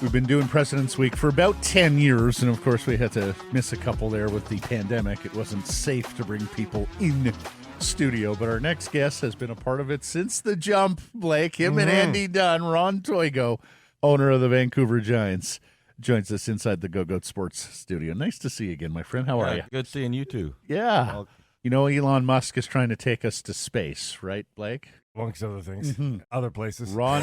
We've been doing President's Week for about 10 years, and of course we had to miss a couple there with the pandemic. It wasn't safe to bring people in studio, but our next guest has been a part of it since the jump, Blake. Him and Andy Dunn, Ron Toigo, owner of the Vancouver Giants, joins us inside the Go-Goat Sports studio. Nice to see you again, my friend. How are you? Good seeing you too. Yeah. You know, Elon Musk is trying to take us to space, right, Blake? Amongst other things, other places. Ron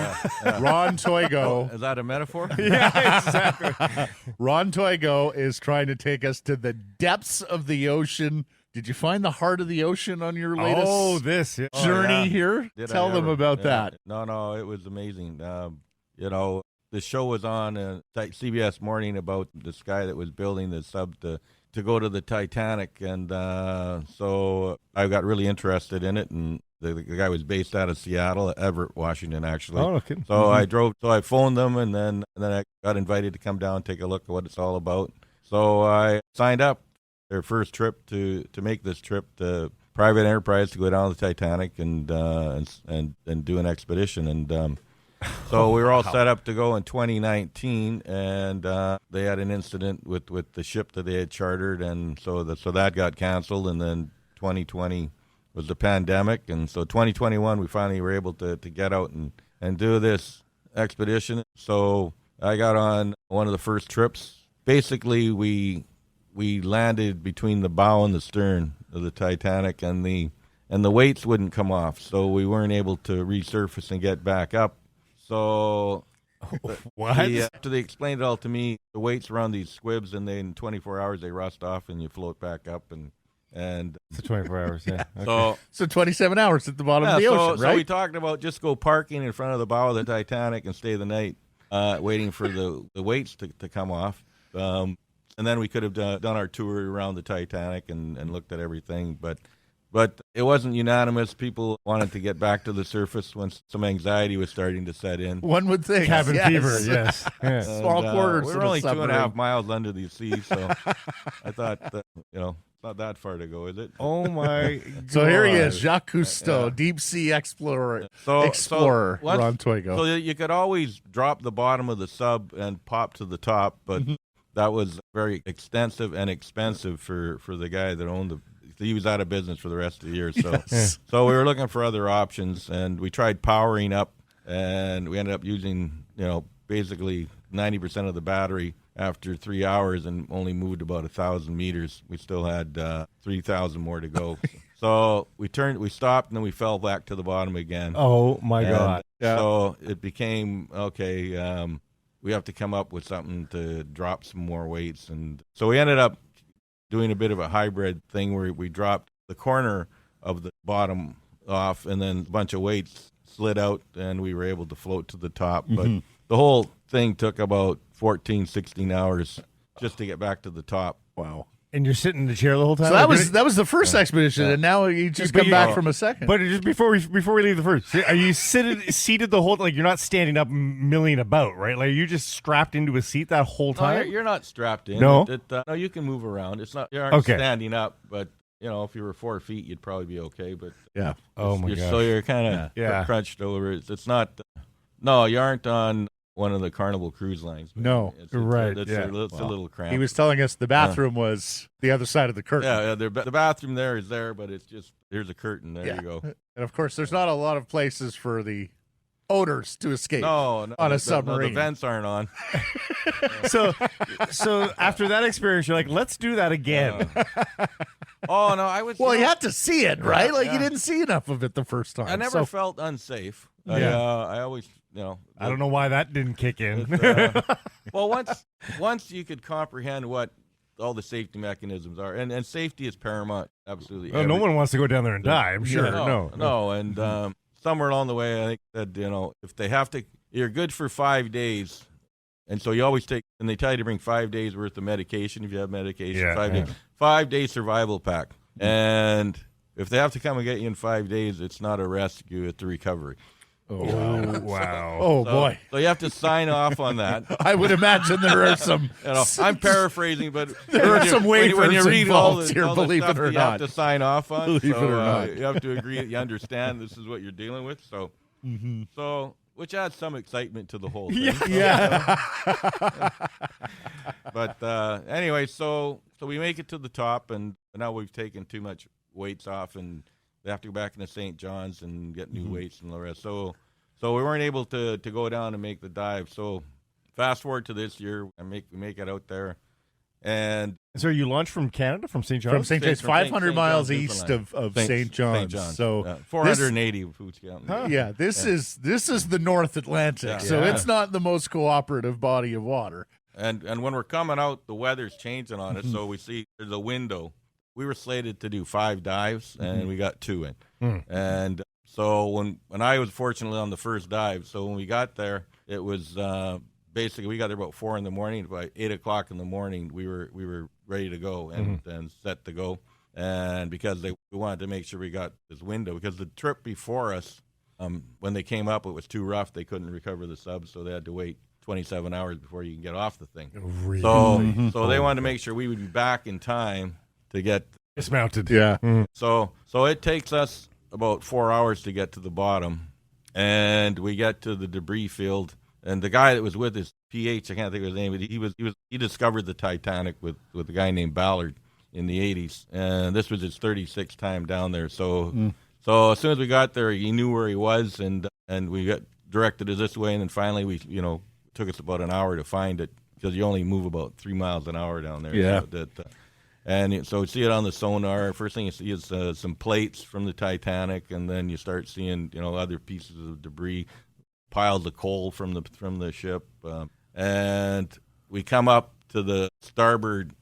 Toigo. Is that a metaphor? Yeah, exactly. Ron Toigo is trying to take us to the depths of the ocean. Did you find the heart of the ocean on your latest journey here? Tell them about that. No, it was amazing. The show was on CBS Morning about this guy that was building the sub to go to the Titanic, and so I got really interested in it, and the guy was based out of Seattle, Everett, Washington, actually. Oh, okay. So I phoned them, and then I got invited to come down and take a look at what it's all about. So I signed up their first trip to make this trip to private enterprise to go down the Titanic and do an expedition. And so we were all set up to go in 2019, and they had an incident with the ship that they had chartered, and so that got canceled. And then 2020 was the pandemic, and so 2021 we finally were able to get out and do this expedition. So I got on one of the first trips. Basically, we landed between the bow and the stern of the Titanic, and the weights wouldn't come off, so we weren't able to resurface and get back up. So what? After they explained it all to me, the weights were on these squibs, and in 24 hours they rust off, and you float back up, and it's 24 hours, yeah. Okay. So 27 hours at the bottom of the ocean, right? So we talked about just go parking in front of the bow of the Titanic and stay the night, waiting for the weights to come off. And then we could have done our tour around the Titanic and looked at everything. But it wasn't unanimous. People wanted to get back to the surface when some anxiety was starting to set in. One would think. Cabin fever, yes. Yeah. Small quarters. We were only 2.5 miles under the sea, so I thought, it's not that far to go, is it? Oh, my God. So here he is, Jacques Cousteau, deep sea explorer, Ron Toigo. So you could always drop the bottom of the sub and pop to the top, but that was very extensive and expensive for the guy that owned he was out of business for the rest of the year. So, so we were looking for other options, and we tried powering up, and we ended up using, basically 90% of the battery after 3 hours, and only moved about 1,000 meters. We still had 3,000 more to go. So we stopped, and then we fell back to the bottom again. Oh my God! Yeah. So it became okay. We have to come up with something to drop some more weights, and so we ended up doing a bit of a hybrid thing where we dropped the corner of the bottom off, and then a bunch of weights slid out, and we were able to float to the top. But the whole thing took about 14, 16 hours just to get back to the top. Wow. And you're sitting in the chair the whole time? So that was the first expedition, and now you just come back from a second. But just before we leave the first, are you seated the whole, like you're not standing up milling about, right? Like you just strapped into a seat that whole time? No, you're not strapped in. No? No, you can move around. It's not, you aren't standing up, but if you were 4 feet, you'd probably be okay. But yeah. Oh my gosh. So you're kind of crunched over. It's not, no, you aren't on one of the Carnival cruise lines. No, it's right. It's a little cramped. He was telling us the bathroom was the other side of the curtain. Yeah, the bathroom there is there, but it's just, there's a curtain. There you go. And of course, there's not a lot of places for the odors to escape on a submarine. The vents aren't on. So after that experience, you're like, let's do that again. Oh, no, I was... Well, you had to see it, right? You didn't see enough of it the first time. I never felt unsafe. I always... I don't know why that didn't kick in. Well, once you could comprehend what all the safety mechanisms are, and safety is paramount, absolutely. Well, no one wants to go down there and die, I'm sure. No, and somewhere along the way, I think that, if they have to, you're good for 5 days, and so you always take, and they tell you to bring 5 days worth of medication if you have medication, 5 days, 5 day survival pack, and if they have to come and get you in 5 days, it's not a rescue, it's a recovery. Oh, wow. Oh, boy. So you have to sign off on that. I would imagine there are some... I'm paraphrasing, but... There are some waivers when you read involved all here, the believe stuff it or that you not. have to sign off on. Believe it or not. You have to agree that you understand this is what you're dealing with. So, so which adds some excitement to the whole thing. But anyway, so we make it to the top, and now we've taken too much weights off, and they have to go back into St. John's and get new weights and the rest. So we weren't able to go down and make the dive. So fast forward to this year, we make it out there. And so you launched from Canada, from St. John's? From St. John's, 500 St. miles John's, east of St. John's. So 480 who's counting. Yeah, this is the North Atlantic, so it's not the most cooperative body of water. And when we're coming out, the weather's changing on us, so we see there's a window. We were slated to do 5 dives, and we got 2 in. And so when I was fortunately on the first dive, so when we got there, it was basically we got there about 4 a.m. By 8 o'clock in the morning, we were ready to go and set to go. And because we wanted to make sure we got this window, because the trip before us, when they came up, it was too rough. They couldn't recover the subs, so they had to wait 27 hours before you can get off the thing. Really? So they wanted to make sure we would be back in time to get dismounted. Yeah. So it takes us about 4 hours to get to the bottom, and we get to the debris field. And the guy that was with us, PH, I can't think of his name, but he discovered the Titanic with a guy named Ballard in the 80s, and this was his 36th time down there. So as soon as we got there, he knew where he was, and we got directed us this way, and then finally we took us about an hour to find it, because you only move about 3 miles an hour down there. Yeah. So you see it on the sonar. First thing you see is some plates from the Titanic, and then you start seeing other pieces of debris, piles of coal from the ship, and we come up to the starboard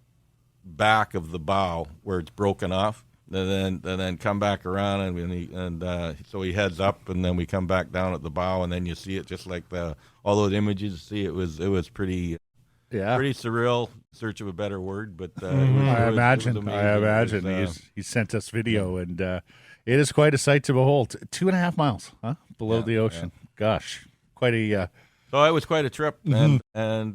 back of the bow where it's broken off, and then come back around, so he heads up, and then we come back down at the bow, and then you see it just like all those images. You see, it was pretty. Yeah, pretty surreal. Search of a better word, but I imagine he sent us video, and it is quite a sight to behold. 2.5 miles, below the ocean. Yeah. Gosh, quite a. So it was quite a trip, and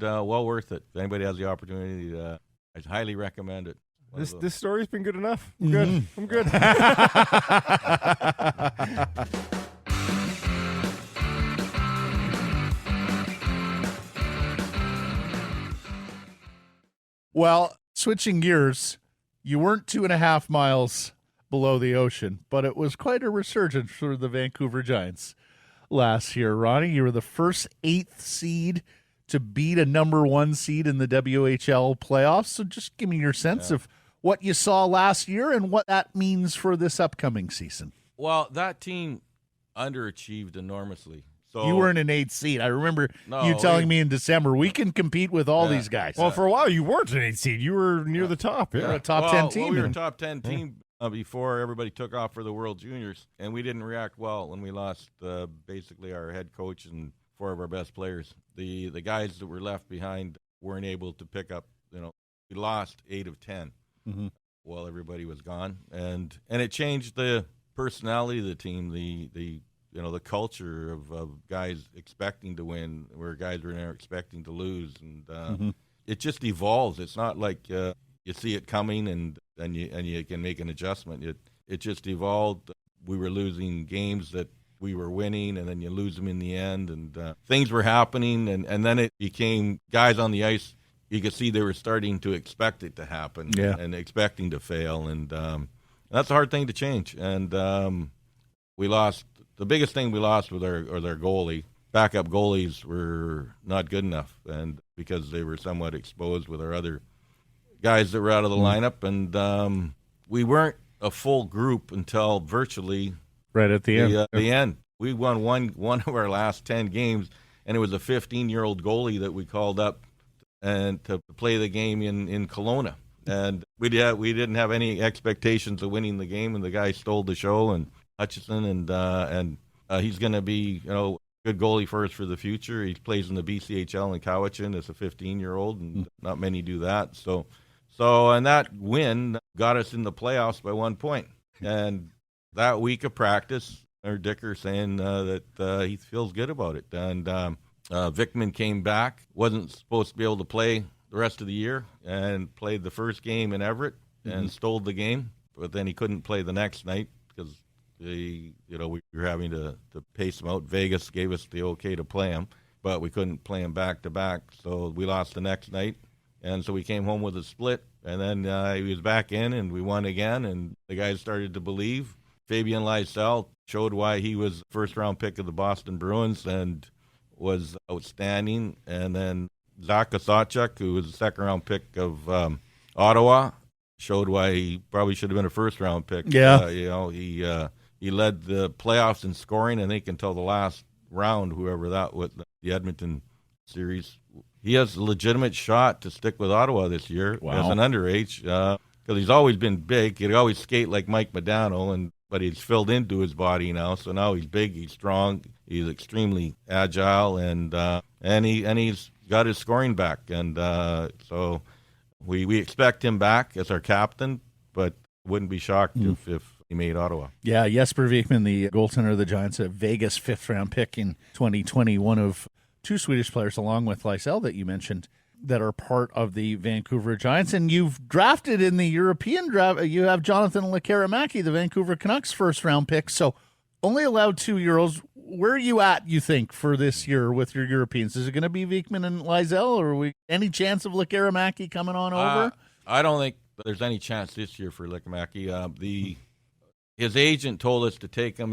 well worth it. If anybody has the opportunity, I highly recommend it. This story's been good enough. I'm good. I'm good. Well, switching gears, you weren't 2.5 miles below the ocean, but it was quite a resurgence for the Vancouver Giants last year. Ronnie, you were the first 8th seed to beat a number 1 seed in the WHL playoffs. So just give me your sense of what you saw last year and what that means for this upcoming season. Well, that team underachieved enormously. So you were in an 8th seed. I remember you telling me in December, we can compete with all these guys. Well, for a while, you weren't an 8th seed. You were near the top. Yeah, a top 10 team. We were a top 10 team before everybody took off for the World Juniors, and we didn't react well when we lost basically our head coach and 4 of our best players. The guys that were left behind weren't able to pick up. We lost 8 of 10 while everybody was gone, and it changed the personality of the team. The culture of guys expecting to win, where guys were never expecting to lose, and it just evolves. It's not like you see it coming and you can make an adjustment. It just evolved. We were losing games that we were winning, and then you lose them in the end, and things were happening, and then it became guys on the ice. You could see they were starting to expect it to happen and expecting to fail, and that's a hard thing to change. And we lost. The biggest thing we lost was our goalie. Backup goalies were not good enough, and because they were somewhat exposed with our other guys that were out of the lineup, and we weren't a full group until virtually right at the end. The end. We won one of our last 10 games, and it was a 15-year-old goalie that we called up and to play the game in Kelowna. And we didn't have any expectations of winning the game, and the guy stole the show. And Hutchison, and he's going to be a good goalie for us for the future. He plays in the BCHL in Cowichan as a 15-year-old, and not many do that. So and that win got us in the playoffs by 1 point. And that week of practice, our Dicker saying that he feels good about it. And Vickman came back, wasn't supposed to be able to play the rest of the year, and played the first game in Everett and stole the game. But then he couldn't play the next night because we were having to pace him out. Vegas gave us the okay to play him, but we couldn't play him back-to-back, so we lost the next night. And so we came home with a split, and then he was back in, and we won again, and the guys started to believe. Fabian Lysell showed why he was first-round pick of the Boston Bruins and was outstanding. And then Zach Osachuk, who was a second-round pick of Ottawa, showed why he probably should have been a first-round pick. Yeah. He led the playoffs in scoring, I think, until the last round, whoever that was, the Edmonton series. He has a legitimate shot to stick with Ottawa this year as an underage because he's always been big. He'd always skate like Mike Modano, but he's filled into his body now. So now he's big, he's strong, he's extremely agile, and he's got his scoring back. And so we expect him back as our captain, but wouldn't be shocked if he made Ottawa. Yeah, Jesper Vikman, the goaltender of the Giants, a Vegas fifth-round pick in 2020, one of two Swedish players, along with Lysell that you mentioned, that are part of the Vancouver Giants. And you've drafted in the European draft. You have Jonathan Lekaramäki, the Vancouver Canucks first-round pick. So only allowed 2 Euros. Where are you at, you think, for this year with your Europeans? Is it going to be Vikman and Lysell, or any chance of Lekaramäki coming on over? I don't think there's any chance this year for Lekaramäki. His agent told us to take him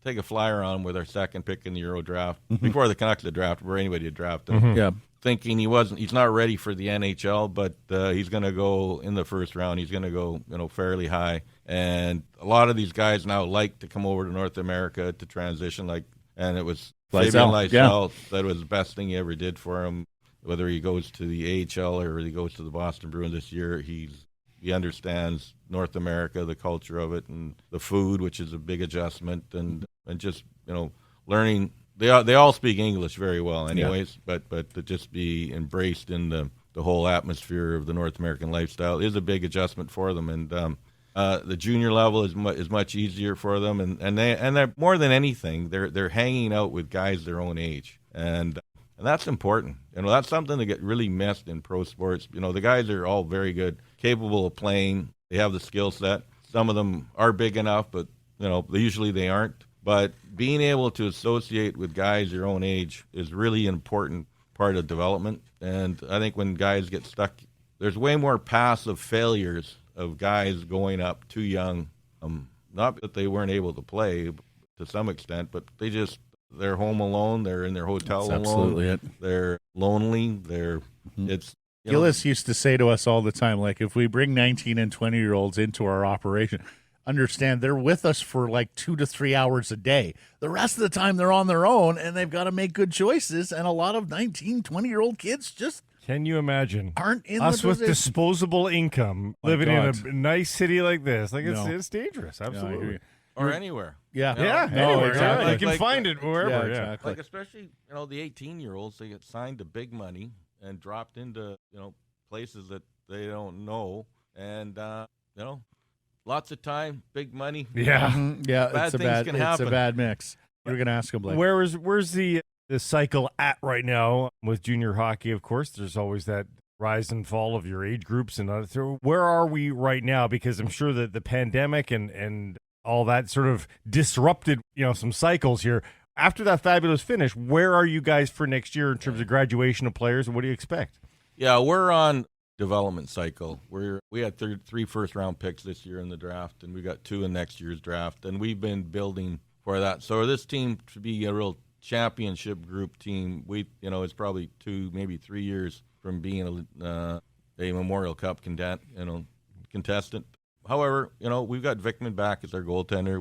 take a flyer on him with our second pick in the Euro draft before the Canucks had drafted, where anybody had drafted him. Yeah. Thinking he's not ready for the NHL, but he's going to go in the first round. He's going to go, fairly high. And a lot of these guys now like to come over to North America to transition. And it was Fabian Lysell that was the best thing he ever did for him. Whether he goes to the AHL or he goes to the Boston Bruins this year, he understands North America, the culture of it, and the food, which is a big adjustment, and just learning. They all speak English very well, anyways. Yeah. But to just be embraced in the whole atmosphere of the North American lifestyle is a big adjustment for them. And the junior level is much easier for them, and they're more than anything, they're hanging out with guys their own age, and that's important. That's something that get really missed in pro sports. The guys are all very good, capable of playing. They have the skill set. Some of them are big enough, but usually they aren't. But being able to associate with guys your own age is really an important part of development. And I think when guys get stuck, there's way more passive failures of guys going up too young. Not that they weren't able to play to some extent, but they're home alone. They're in their hotel alone. Absolutely it. They're lonely. Gillis used to say to us all the time, like, if we bring 19 and 20-year-olds into our operation, understand they're with us for like 2 to 3 hours a day. The rest of the time they're on their own, and they've got to make good choices. And a lot of 19, 20-year-old kids just can you imagine aren't in us the with disposable income living in a nice city like this? Like it's dangerous, absolutely. Yeah, or anywhere. Yeah. Anywhere. Exactly. You can find it wherever. Yeah, exactly. Like especially the 18-year-olds, they get signed to big money and dropped into places that they don't know, and lots of time, big money. Yeah. Yeah, bad things can happen. It's a bad mix. You're going to ask him, Blake. Where's the cycle at right now with junior hockey? Of course, there's always that rise and fall of your age groups and other. So where are we right now? Because I'm sure that the pandemic and all that sort of disrupted some cycles here. After that fabulous finish, where are you guys for next year in terms of graduation of players, and what do you expect? Yeah, we're on development cycle. We had 3 first-round picks this year in the draft, and we got 2 in next year's draft, and we've been building for that. So this team to be a real championship group team, it's probably 2, maybe 3 years from being a Memorial Cup contestant. However, we've got Vikman back as our goaltender.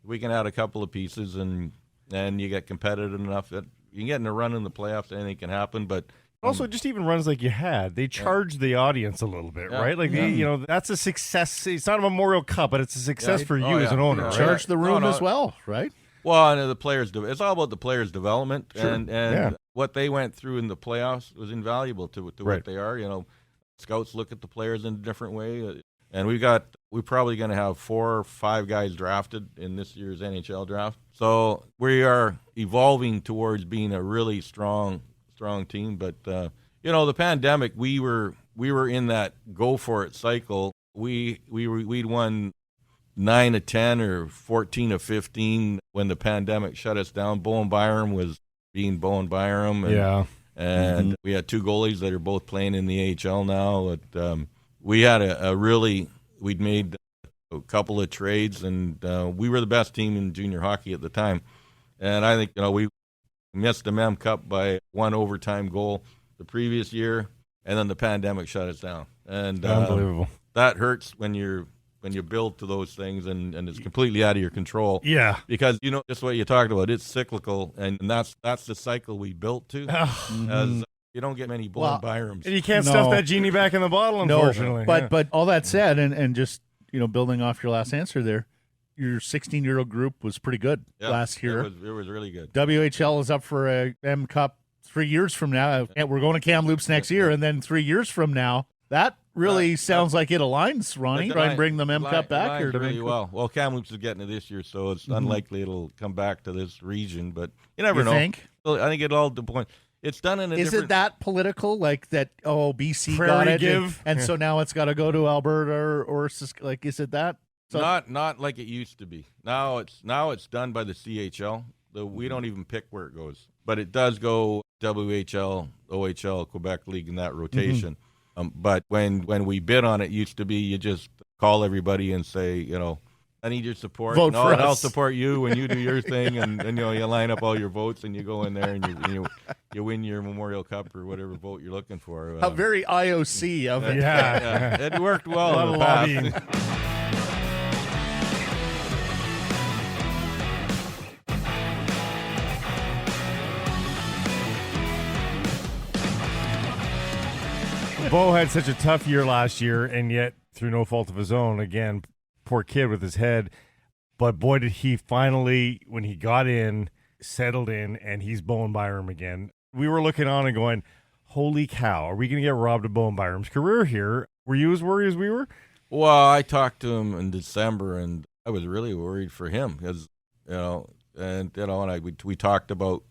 We can add a couple of pieces, and you get competitive enough that you can get in a run in the playoffs. Anything can happen, but also just even runs like you had, they charge the audience a little bit, right? Like that's a success. It's not a Memorial Cup, but it's a success for you as an owner. Right? Charge the room as well, right? Well, and the players it's all about the players' development, Sure. and what they went through in the playoffs was invaluable to what they are. Scouts look at the players in a different way. And we're probably going to have 4 or 5 guys drafted in this year's NHL draft. So we are evolving towards being a really strong team. But the pandemic, we were in that go for it cycle. We'd won 9 of 10 or 14 of 15 when the pandemic shut us down. Bowen Byram was being Bowen Byram. And we had 2 goalies that are both playing in the AHL now. We had we'd made a couple of trades, and we were the best team in junior hockey at the time. And I think, we missed the Mem Cup by 1 overtime goal the previous year, and then the pandemic shut us down. And Unbelievable. That hurts when you build to those things and it's completely out of your control. Yeah. Because, just what you talked about, it's cyclical, and that's the cycle we built to. As you don't get many Bowen Byrams. And you can't stuff that genie back in the bottle, unfortunately. But all that said, and just, building off your last answer there, your 16-year-old group was pretty good last year. It was really good. WHL is up for a M Cup 3 years from now. We're going to Kamloops next year, and then 3 years from now. That really sounds like it aligns, Ronnie. Try and bring the M Cup back here to really Vancouver. Well, Kamloops is getting it this year, so it's unlikely it'll come back to this region. But you never know. Think? I think it all depends. It's done in a Is different... it that political, like that? Oh, BC Prairie got it, give. and so now it's got to go to Alberta or like, is it that? So, not like it used to be. Now it's done by the CHL. We don't even pick where it goes, but it does go WHL, OHL, Quebec League in that rotation. But when we bid on it, used to be you just call everybody and say, I need your support. Vote for us. I'll support you when you do your thing, and you line up all your votes and you go in there and you win your Memorial Cup or whatever vote you're looking for. a very IOC of it. Yeah. It worked well in the lobbying. past. Bo had such a tough year last year, and yet, through no fault of his own, again, poor kid with his head. But boy, did he finally, when he got in, settled in, and he's Bowen Byram again. We were looking on and going, holy cow, are we going to get robbed of Bowen Byram's career here? Were you as worried as we were? Well, I talked to him in December, and I was really worried for him because, we talked about,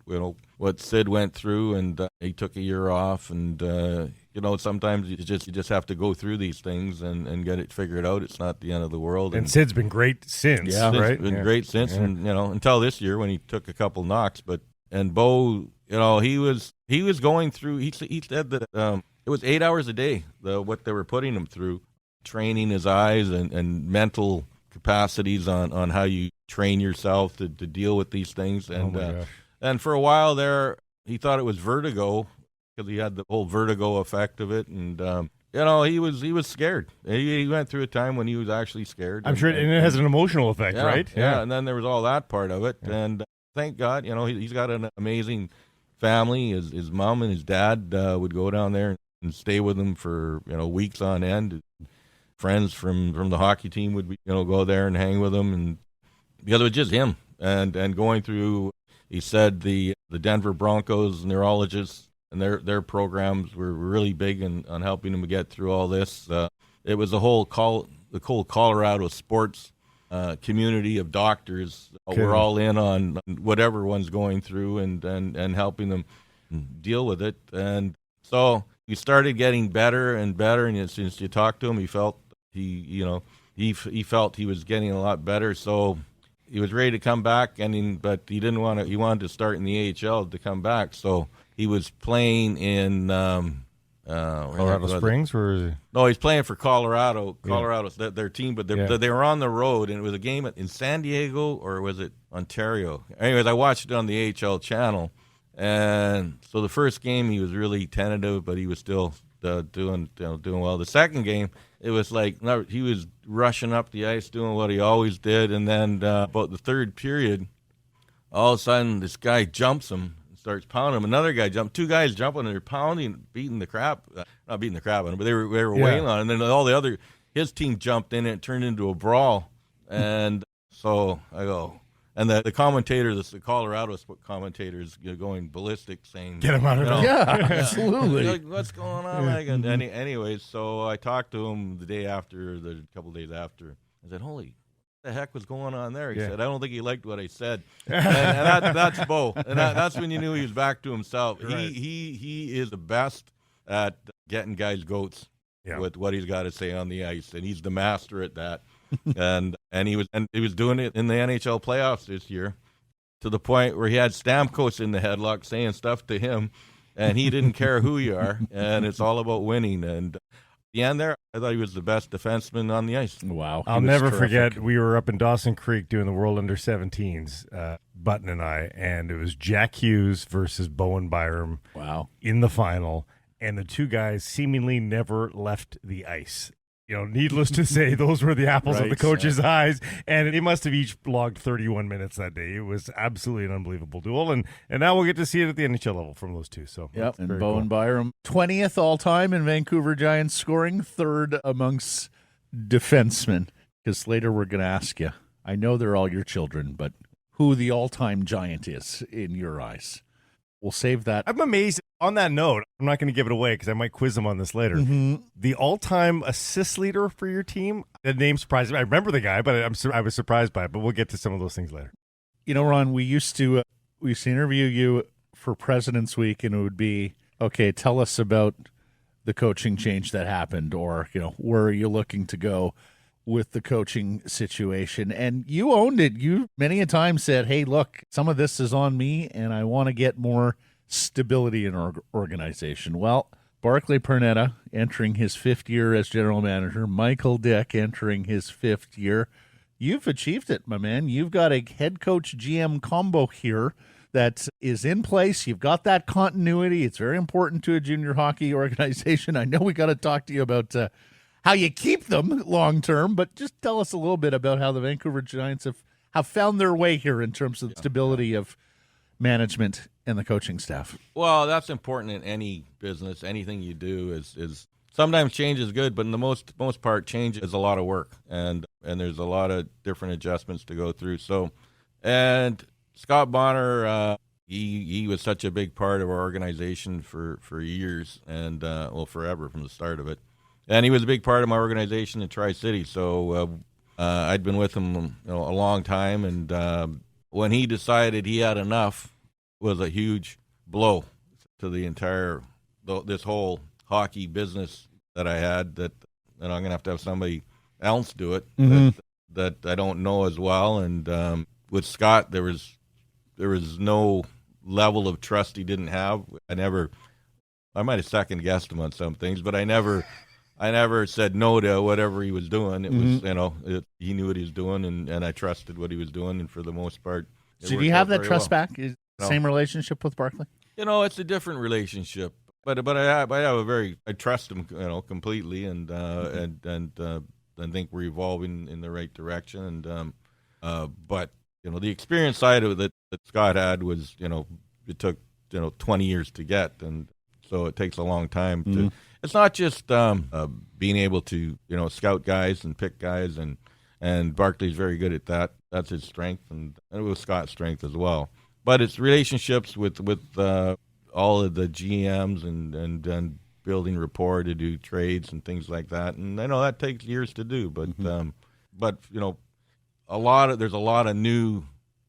what Sid went through, and he took a year off, and, sometimes you just have to go through these things and get it figured out. It's not the end of the world. And Sid's been great since, Sid's right? been great since, and, until this year when he took a couple knocks. And Bo, he was going through, he said that it was 8 hours a day, what they were putting him through, training his eyes and mental capacities on how you train yourself to deal with these things. And for a while there, he thought it was vertigo because he had the whole vertigo effect of it. And, he was scared. He went through a time when he was actually scared. I'm sure, and it has an emotional effect, right? Yeah, and then there was all that part of it. Yeah. And thank God, he's got an amazing family. His mom and his dad would go down there and stay with him for, weeks on end. Friends from the hockey team would go there and hang with him, and because it was just him and going through. He said the Denver Broncos neurologists and their programs were really big on helping him get through all this. It was the whole Colorado sports community of doctors. Okay. We're all in on whatever one's going through and helping them deal with it. And so he started getting better and better. And since you talked to him, he felt he felt he was getting a lot better. So he was ready to come back, but he didn't want to. He wanted to start in the AHL to come back. So he was playing in Colorado Springs, or is it? No, he's playing for Colorado. Colorado's their team, but they were on the road, and it was a game in San Diego, or was it Ontario? Anyways, I watched it on the AHL channel, and so the first game he was really tentative, but he was still doing well. The second game, it was like he was rushing up the ice, doing what he always did, and then about the third period, all of a sudden this guy jumps him and starts pounding him. Another guy jumped. Two guys jumping and they're pounding, beating the crap. Not beating the crap on him, but they were wailing on him. And then his team jumped in and it turned into a brawl. And so I go. And the commentator, the Colorado commentators, going ballistic, saying, "Get him out of there!" Yeah, absolutely. Like, what's going on? Anyways, so I talked to him the couple days after. I said, "Holy, what the heck was going on there?" He said, "I don't think he liked what I said." and that's Bo. And that's when you knew he was back to himself. Right. He is the best at getting guys goats with what he's got to say on the ice, and he's the master at that. And And he was doing it in the NHL playoffs this year, to the point where he had Stamkos in the headlock saying stuff to him, and he didn't care who you are, and it's all about winning. And at the end there, I thought he was the best defenseman on the ice. Wow. I'll never forget, we were up in Dawson Creek doing the World Under-17s, Button and I, and it was Jack Hughes versus Bowen Byram in the final, and the two guys seemingly never left the ice. Needless to say, those were the apples of the coach's eyes, and they must have each logged 31 minutes that day. It was absolutely an unbelievable duel, and now we'll get to see it at the NHL level from those two. So, yep, and Bowen Byram, 20th all-time in Vancouver Giants scoring, third amongst defensemen. Because later we're going to ask you, I know they're all your children, but who the all-time Giant is in your eyes. We'll save that. I'm amazed. On that note, I'm not going to give it away because I might quiz him on this later. Mm-hmm. The all-time assist leader for your team, the name surprised me. I remember the guy, but I was surprised by it. But we'll get to some of those things later. Ron, we used to interview you for President's Week, and it would be, okay, tell us about the coaching change that happened, or where are you looking to go with the coaching situation? And you owned it. You many a time said, hey, look, some of this is on me, and I want to get more stability in our organization. Well, Barclay Pernetta entering his 5th year as general manager, Michael Dick entering his 5th year. You've achieved it, my man. You've got a head coach GM combo here that is in place. You've got that continuity. It's very important to a junior hockey organization. I know we got to talk to you about how you keep them long term, but just tell us a little bit about how the Vancouver Giants have found their way here in terms of stability of management and the coaching staff. Well, that's important in any business. Anything you do is sometimes change is good, but in the most part, change is a lot of work, and there's a lot of different adjustments to go through. So, and Scott Bonner, he was such a big part of our organization for years, and forever from the start of it. And he was a big part of my organization in Tri-City. So I'd been with him a long time, and when he decided he had enough, was a huge blow to the entire this whole hockey business that I had. That I'm going to have somebody else do it that I don't know as well. And with Scott, there was no level of trust he didn't have. I might have second guessed him on some things, but I never said no to whatever he was doing. It was he knew what he was doing, and I trusted what he was doing, and for the most part. So do you have that trust back? Same relationship with Barclay? It's a different relationship, but I trust him, completely, and I think we're evolving in the right direction. And but the experience side of it that Scott had was, it took 20 years to get, and so it takes a long time to. It's not just being able to scout guys and pick guys, and Barclay's very good at that. That's his strength, and it was Scott's strength as well. But it's relationships with all of the GMs and building rapport to do trades and things like that. And I know that takes years to do, but there's a lot of new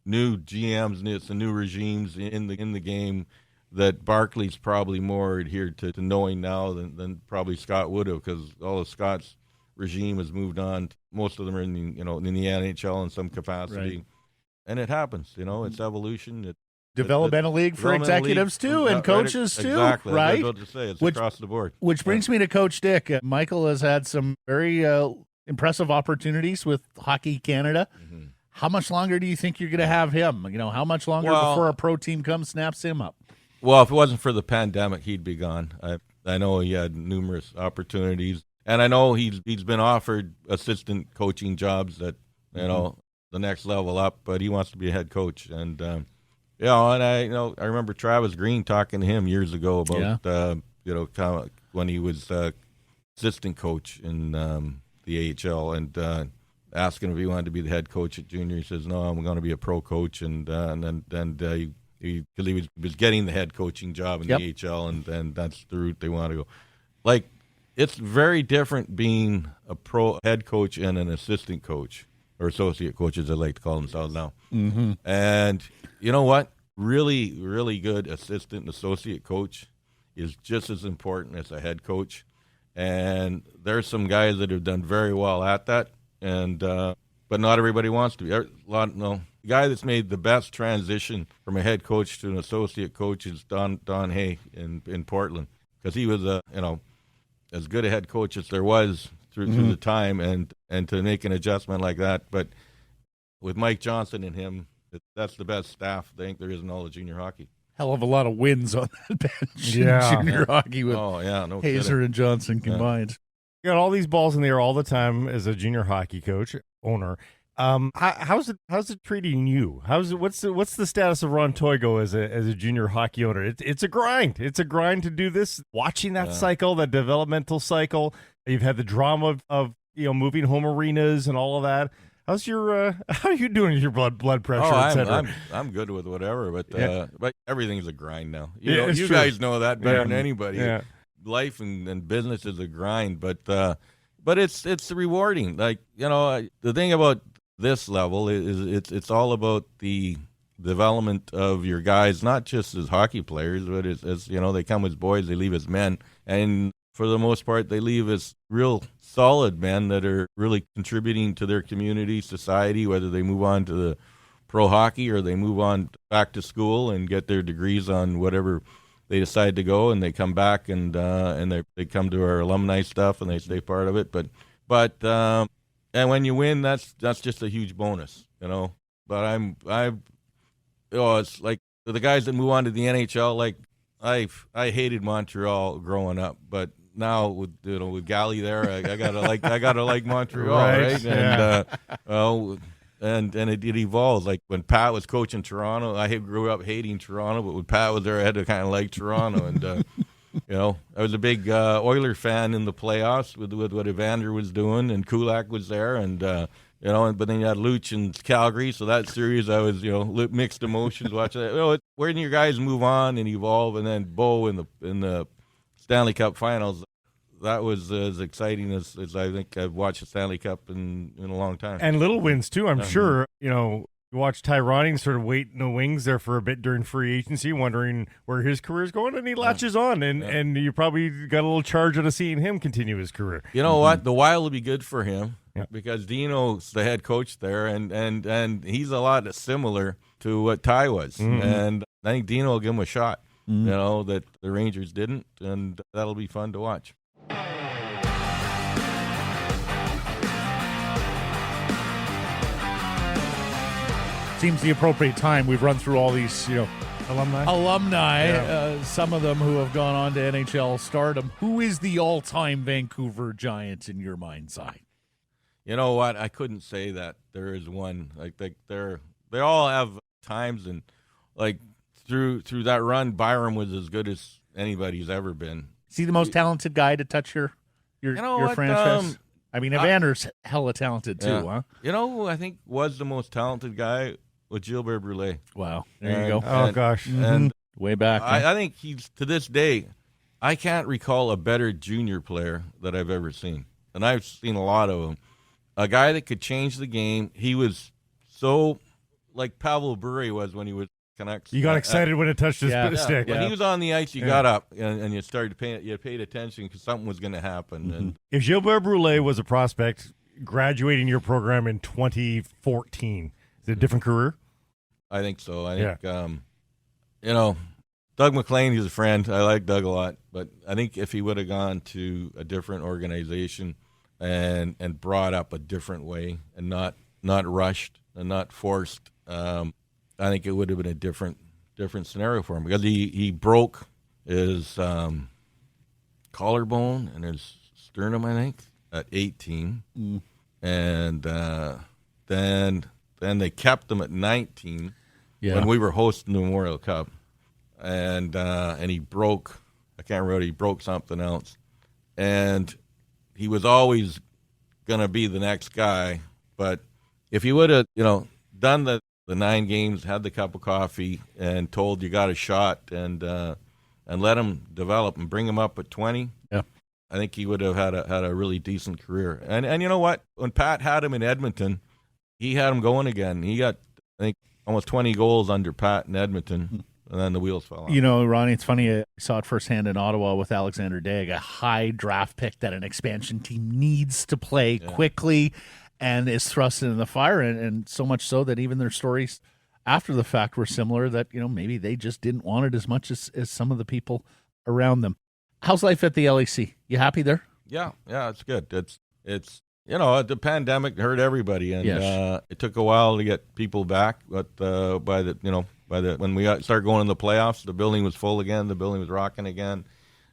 GMs and it's the new regimes in the game that Barclay's probably more adhered to knowing now than probably Scott would have, because all of Scott's regime has moved on. Most of them are in the NHL in some capacity. Right. And it happens, it's evolution. Developmental league for executives too, and coaches too, exactly. right? I was about to say, it's across the board. Which brings me to Coach Dick. Michael has had some very impressive opportunities with Hockey Canada. Mm-hmm. How much longer do you think you're going to have him? How much longer before a pro team comes, snaps him up? Well, if it wasn't for the pandemic, he'd be gone. I know he had numerous opportunities, and I know he's been offered assistant coaching jobs that the next level up, but he wants to be a head coach. And I remember Travis Green talking to him years ago about when he was assistant coach in the AHL, and asking if he wanted to be the head coach at junior. He says, "No, I'm going to be a pro coach," and then because he was getting the head coaching job in the AHL, and then that's the route they want to go. Like, it's very different being a pro head coach and an assistant coach, or associate coach, as they like to call themselves now. Mm-hmm. And you know what? Really, really good assistant and associate coach is just as important as a head coach. And there's some guys that have done very well at that. And but but not everybody wants to be. The guy that's made the best transition from a head coach to an associate coach is Don Hay in Portland, because he was as good a head coach as there was through the time, and to make an adjustment like that. But with Mike Johnson and him, that's the best staff I think there is in all of junior hockey. Hell of a lot of wins on that bench in Yeah. junior hockey with No Hazer kidding. and Johnson combined. You got all these balls in the air all the time as a junior hockey coach, owner. How's it treating you? What's the status of Ron Toigo as a junior hockey owner? It's a grind. It's a grind to do this. Watching that cycle, that developmental cycle. You've had the drama of moving home arenas and all of that. How's your how are you doing with your blood pressure, etc.? I'm good with whatever, but everything's a grind now. It's You true. guys know that better than anybody. Yeah. Life and business is a grind, but it's rewarding. Like, the thing about this level is it's all about the development of your guys, not just as hockey players, but as they come as boys, they leave as men, and for the most part, they leave as real solid men that are really contributing to their community, society, whether they move on to the pro hockey or they move on back to school and get their degrees on whatever they decide to go, and they come back and they come to our alumni stuff and they stay part of it. But and when you win, that's just a huge bonus, But it's like the guys that move on to the NHL. Like I hated Montreal growing up, but now with Gally there, I gotta like Montreal, right? Yeah. And it evolves. Like when Pat was coaching Toronto, I grew up hating Toronto, but when Pat was there, I had to kind of like Toronto. And I was a big Oiler fan in the playoffs with what Evander was doing, and Kulak was there, and but then you had Luch in Calgary, so that series I was mixed emotions watching that. When your guys move on and evolve, and then Bo in the Stanley Cup Finals. That was as exciting as I think I've watched the Stanley Cup in a long time. And little wins, too, I'm sure. You watch Ty Ronning sort of wait in the wings there for a bit during free agency, wondering where his career's going, and he latches on, and you probably got a little charge out of seeing him continue his career. You know what? The Wild will be good for him because Dino's the head coach there, and he's a lot similar to what Ty was. And I think Dino will give him a shot, that the Rangers didn't, and that'll be fun to watch. Seems the appropriate time. We've run through all these, alumni. Some of them who have gone on to NHL stardom. Who is the all-time Vancouver Giant in your mind's eye? You know what? I couldn't say that there is one. Like they all have times, and like through that run, Byram was as good as anybody's ever been. Is he the most talented guy to touch your franchise? I mean, Evander's hella talented too, huh? I think was the most talented guy with Gilbert Brulé. Wow, there you go. Oh, gosh. And way back. I think he's, to this day, I can't recall a better junior player that I've ever seen. And I've seen a lot of them. A guy that could change the game. He was so like Pavel Bure was when he was Canucks. You got excited when it touched his stick. When he was on the ice, you got up and you started you paid attention because something was going to happen. And If Gilbert Brulé was a prospect graduating your program in 2014, is it a different career? I think so. I think, Doug McLean, he's a friend. I like Doug a lot. But I think if he would have gone to a different organization and brought up a different way and not rushed and not forced, I think it would have been a different scenario for him because he broke his collarbone and his sternum, I think, at 18. And then they kept him at 19 when we were hosting the Memorial Cup. And he broke, I can't remember, he broke something else. And he was always going to be the next guy. But if he would have, done the 9 games, had the cup of coffee, and told you got a shot, and let him develop and bring him up at 20, I think he would have had a really decent career. And you know what? When Pat had him in Edmonton, he had him going again. He got, I think, almost 20 goals under Pat in Edmonton, and then the wheels fell off. Ronnie, it's funny. I saw it firsthand in Ottawa with Alexander Daigle, a high draft pick that an expansion team needs to play quickly. and is thrust into the fire, and so much so that even their stories after the fact were similar, that, maybe they just didn't want it as much as some of the people around them. How's life at the LEC? You happy there? Yeah, it's good. It's the pandemic hurt everybody, and Yes. it took a while to get people back. But when we started going in the playoffs, the building was full again. The building was rocking again,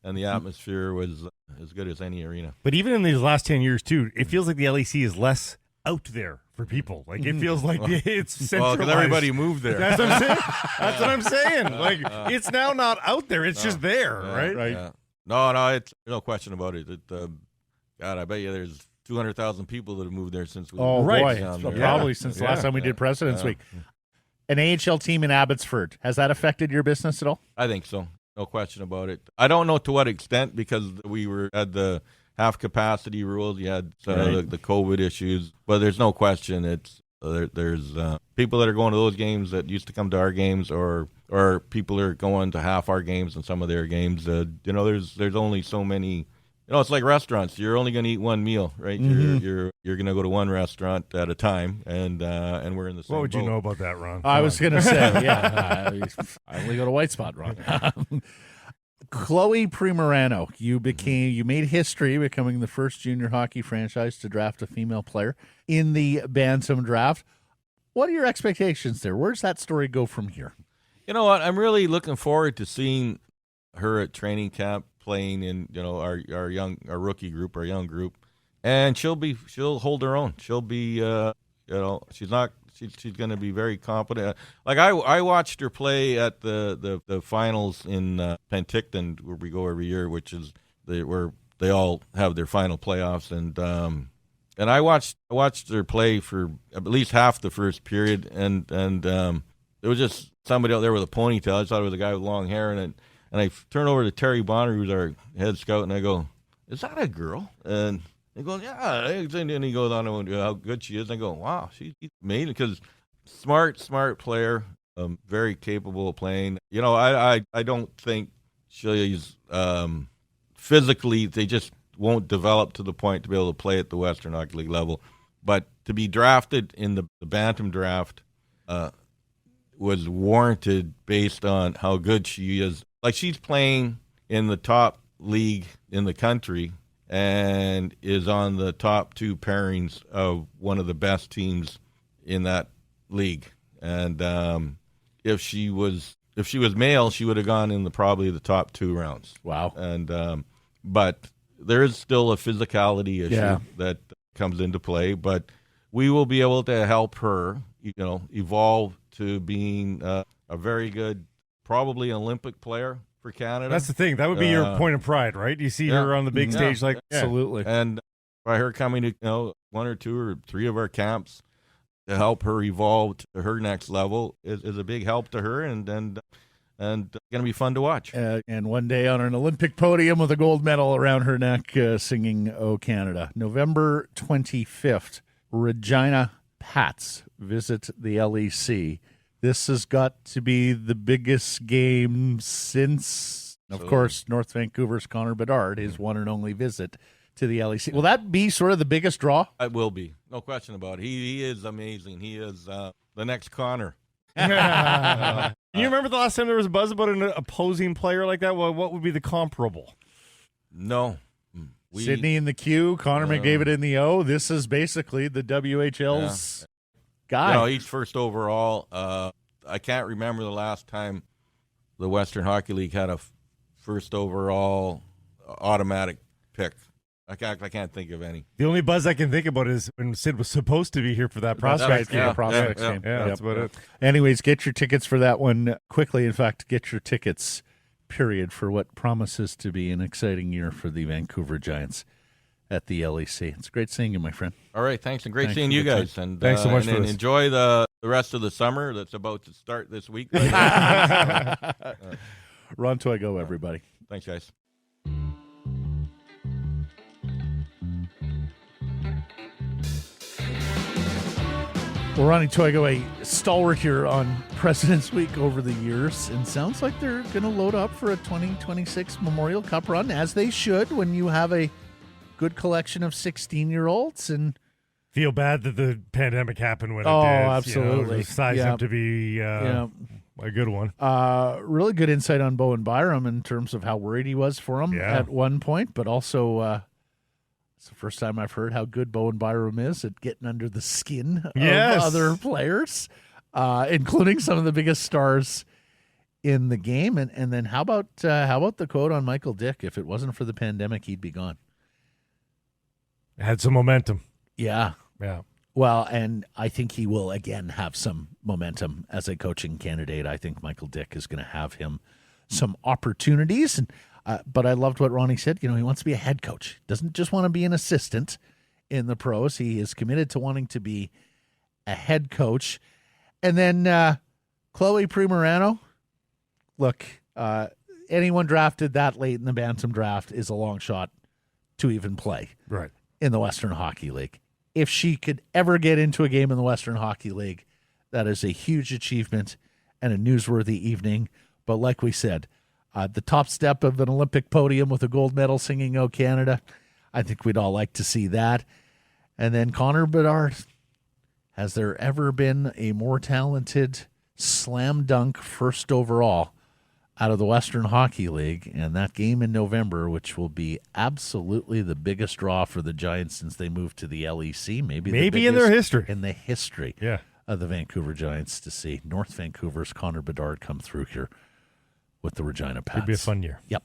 and the atmosphere was as good as any arena. But even in these last 10 years, too, it feels like the LEC is less out there for people. Like, it feels like it's centralized. Well, because everybody moved there. That's what I'm saying. That's what I'm saying. Like, it's now not out there. It's just there, right? Right. Yeah. No, it's no question about it. God, I bet you there's 200,000 people that have moved there since we Oh, Right. boy. down So there. probably since the last time we did President's Week. An AHL team in Abbotsford, has that affected your business at all? I think so. No question about it. I don't know to what extent, because we had the half capacity rules. You had the COVID issues, but there's no question. There's people that are going to those games that used to come to our games, or people are going to half our games and some of their games. There's only so many. It's like restaurants. You're only going to eat one meal, right? Mm-hmm. You're going to go to one restaurant at a time, and we're in the same What would you boat. know about that, Ron? I was going to say, yeah. I only go to White Spot, Ron. Chloe Primerano, you made history becoming the first junior hockey franchise to draft a female player in the Bantam draft. What are your expectations there? Where's that story go from here? You know what? I'm really looking forward to seeing her at training camp, playing in our rookie group, our young group, and she'll hold her own. She'll be she's going to be very competent. Like I watched her play at the finals in Penticton, where we go every year, which is where they all have their final playoffs, and I watched her play for at least half the first period, and there was just somebody out there with a ponytail. I just thought it was a guy with long hair, and I turn over to Terry Bonner, who's our head scout, and I go, "Is that a girl?" And he goes, "Yeah." And he goes on about how good she is. And I go, "Wow, she's amazing." Because smart player, very capable of playing. I don't think she's physically, they just won't develop to the point to be able to play at the Western Hockey League level. But to be drafted in the Bantam draft was warranted based on how good she is. Like, she's playing in the top league in the country and is on the top two pairings of one of the best teams in that league. And if she was male, she would have gone in probably the top two rounds. Wow. And but there is still a physicality issue that comes into play. But we will be able to help her, evolve to being a very good, probably Olympic player for Canada. That's the thing. That would be your point of pride, right? You see her on the big stage, like Absolutely. And by her coming to one or two or three of our camps to help her evolve to her next level is a big help to her, and going to be fun to watch. And one day on an Olympic podium with a gold medal around her neck, singing "O Canada." November 25th, Regina Pats visit the LEC. This has got to be the biggest game since, of course, North Vancouver's Connor Bedard, his one and only visit to the LEC. Will that be sort of the biggest draw? It will be. No question about it. He is amazing. He is the next Connor. You remember the last time there was a buzz about an opposing player like that? Well, what would be the comparable? No. Sydney in the Q, Connor McDavid in the O. This is basically the WHL's guy. He's first overall. I can't remember the last time the Western Hockey League had a first overall automatic pick. I can't think of any. The only buzz I can think about is when Sid was supposed to be here for that prospects game. Game. Yeah, that's about it. Anyways, get your tickets for that one quickly. In fact, get your tickets, period, for what promises to be an exciting year for the Vancouver Giants at the LEC. It's great seeing you, my friend. All right, thanks, and great seeing you guys. And thanks so much for and this. Enjoy the rest of the summer that's about to start this week. Ron Toigo, everybody. Thanks, guys. Well, Ronnie Toigo, a stalwart here on President's Week over the years, and sounds like they're going to load up for a 2026 Memorial Cup run, as they should when you have a good collection of 16-year-olds. And Feel bad that the pandemic happened when Oh, it did. absolutely. Size Yeah. up to be a good one. Really good insight on Bowen Byram in terms of how worried he was for him Yeah. at one point, but also it's the first time I've heard how good Bowen Byram is at getting under the skin of Yes. other players, including some of the biggest stars in the game. And then how about the quote on Michael Dick? If it wasn't for the pandemic, he'd be gone. Had some momentum. Yeah. Yeah. Well, and I think he will again have some momentum as a coaching candidate. I think Michael Dick is going to have him some opportunities. And but I loved what Ronnie said. He wants to be a head coach. Doesn't just want to be an assistant in the pros. He is committed to wanting to be a head coach. And then Chloe Primerano. Look, anyone drafted that late in the Bantam draft is a long shot to even play Right. in the Western Hockey League. If she could ever get into a game in the Western Hockey League, that is a huge achievement and a newsworthy evening. But like we said, the top step of an Olympic podium with a gold medal singing "O Canada," I think we'd all like to see that. And then Connor Bedard. Has there ever been a more talented slam dunk first overall out of the Western Hockey League? And that game in November, which will be absolutely the biggest draw for the Giants since they moved to the LEC, maybe in their history. in the history Yeah. of the Vancouver Giants, to see North Vancouver's Connor Bedard come through here with the Regina Pats. It'd be a fun year. Yep.